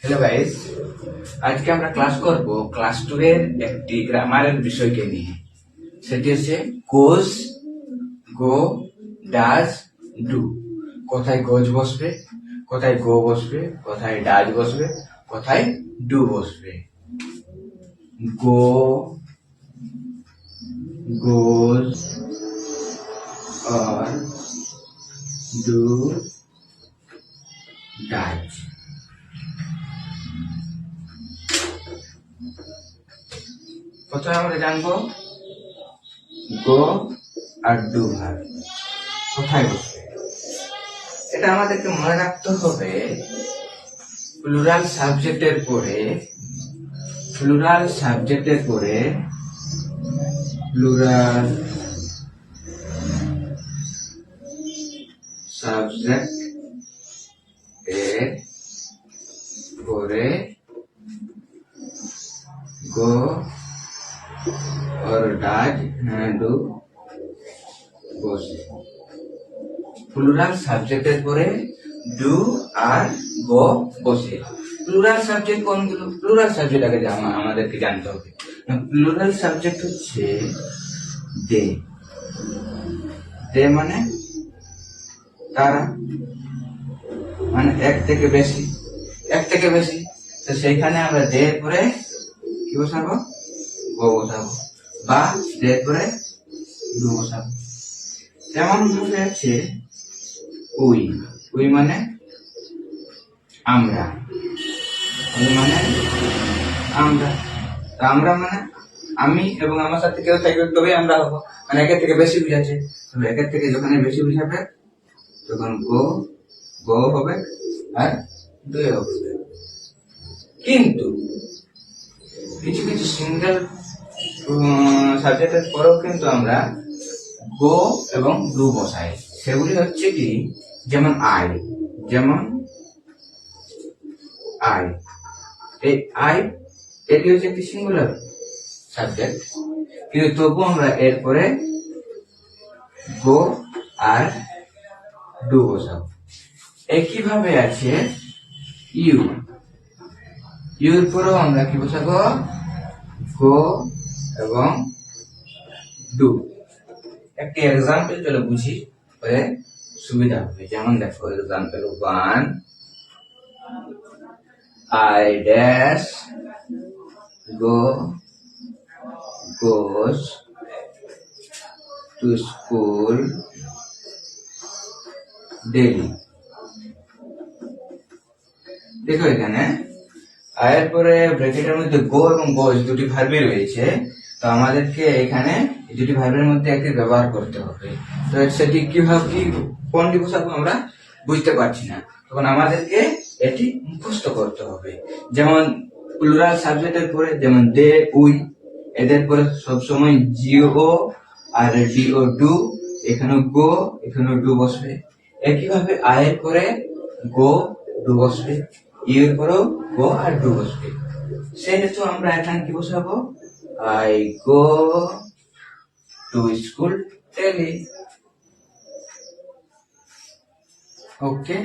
Hello guys, আজকে আমরা class করব ক্লাস 2 এর একটি গ্রামারের বিষয়কে নিয়ে। সেটি হচ্ছে গোজ, গো, ডাজ, ডু। কোথায় গোজ বসবে, কোথায় গো বসবে, কোথায় ডাজ বসবে, কোথায় ডু বসবে। গো, গোজ or do, does। প্রথমে আমরা জানবো গো আর ডু ভার্ব কোথায় বসবে। এটা আমাদেরকে মনে রাখতে হবে প্লুরাল সাবজেক্টের পরে প্লুরাল সাবজেক্ট এর পরে গো और डाज डू বসে। প্লুরাল সাবজেক্টের পরে ডু আর গো বসে। প্লুরাল সাবজেক্ট কোনগুলো? প্লুরাল সাবজেক্ট আগে আমাদেরকে জানতে হবে। প্লুরাল সাবজেক্ট হচ্ছে দে। দে মানে তারা, মানে এক থেকে বেশি। তো সেইখানে আমরা দে পরে কি বসাবো? গো বসাবো, বা দে পরে ডু বসাবো। যেমন ভাবে আছে উই মানে আমরা, আমরা মানে আমি এবং আমার সাথে কেউ থাকবে তবে আমরা হবো, মানে একের থেকে বেশি বুঝাচ্ছে। তবে একের থেকে যখন বেশি বুঝাবে তখন গো হবে আর ডু হবে। কিন্তু কিছু সিঙ্গেল সাবজেক্টের পরেও কিন্তু আমরা গো এবং ডু বসাই। সেগুলি হচ্ছে কি, যেমন আই, এই আই এটি হচ্ছে একটি সিঙ্গুলার সাবজেক্ট, কিন্তু তবু আমরা এরপরে গো আর ডু বসাবো। একইভাবে আছে ইউর পরেও আমরা কি বসাবো? গো এবং ডু। একটি এক্সাম্পল চলে বুঝি, পরে সুবিধা হবে। যেমন দেখো, example 1, I dash goes to school daily। দেখো এখানে আয়ের পরে ব্র্যাকেটের মধ্যে গো এবং গোজ দুটি ভার্বই রয়েছে। তো আমাদেরকে এখানে দুটি ভার্বের মধ্যে একটি ব্যবহার করতে হবে। তো সেটি কিভাবে কোনটি বসাবো আমরা বুঝতে পারছি না, তখন আমাদেরকে এটি মুখস্থ করতে হবে। যেমন প্লুরাল সাবজেক্টের পরে, যেমন দে, উই, এদের পরে সবসময় জিও আর ডিও ডু, এখানে গো, এখানে ডু বসবে। একইভাবে আয়ের পরে গো, ডু বসবে। ইউর পরেও গো আর ডু বসবে। সেহেতু আমরা এখানে কি বসাবো? I go to school daily। Okay.